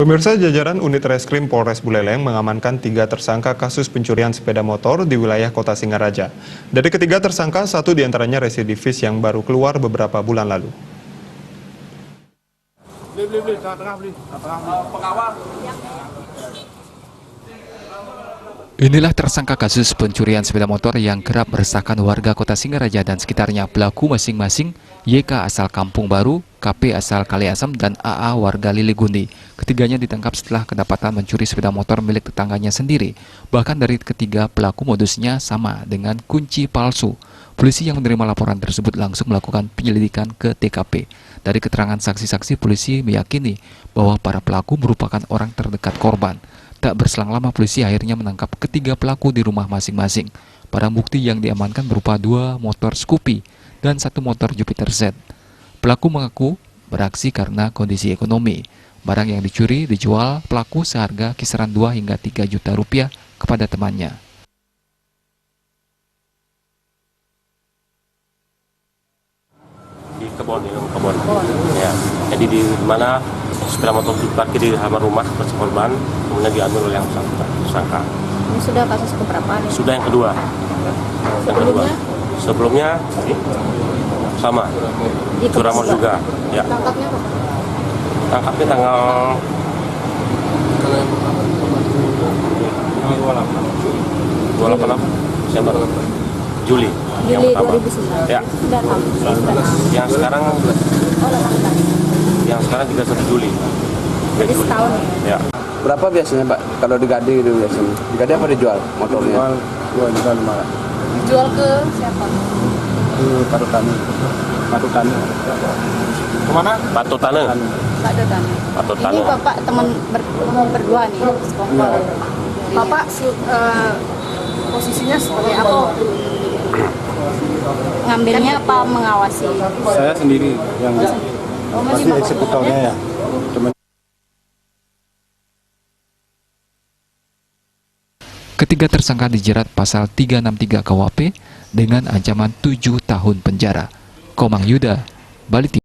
Pemirsa, jajaran unit reskrim Polres Buleleng mengamankan 3 tersangka kasus pencurian sepeda motor di wilayah Kota Singaraja. Dari ketiga tersangka, 1 diantaranya residivis yang baru keluar beberapa bulan lalu. Inilah tersangka kasus pencurian sepeda motor yang kerap meresahkan warga Kota Singaraja dan sekitarnya. Pelaku masing-masing YK asal Kampung Baru, KP asal Kaliasem, dan AA warga Liligundi. Ketiganya ditangkap setelah kedapatan mencuri sepeda motor milik tetangganya sendiri. Bahkan dari ketiga pelaku modusnya sama dengan kunci palsu. Polisi yang menerima laporan tersebut langsung melakukan penyelidikan ke TKP. Dari keterangan saksi-saksi, polisi meyakini bahwa para pelaku merupakan orang terdekat korban. Tak berselang lama, polisi akhirnya menangkap ketiga pelaku di rumah masing-masing. Barang bukti yang diamankan berupa 2 motor Scoopy dan 1 motor Jupiter Z. Pelaku mengaku beraksi karena kondisi ekonomi. Barang yang dicuri dijual pelaku seharga kisaran 2 hingga 3 juta rupiah kepada temannya. Di kebun ya. Jadi di mana sepeda motor diparkir di halaman rumah korban, kemudian diambil oleh yang tersangka. Ini sudah kasus keberapa? Sudah yang kedua. Sebelumnya sama. Curamor juga. Ya. Tangkapnya apa? Tangkapnya tanggal 28 Desember. Juli yang pertama. 2009. Ya. Sudah tahu. Yang sekarang juga 1 Juli. Jadi setahun Ya. Berapa biasanya Pak kalau digadi itu biasanya? Digadi apa dijual motornya? Jual 5. Dijual ke siapa? Ke Patutane. Kemana? Patutane. Pak Dodan. Patutane. Ini Bapak teman berdua nih, sekongkol. Bapak posisinya sebagai apa? Ngambilnya apa mengawasi? Saya sendiri yang masih Bapak eksekutornya ya. Cuman Ketiga tersangka dijerat pasal 363 KUHP dengan ancaman 7 tahun penjara. Komang Yuda, Bali TV.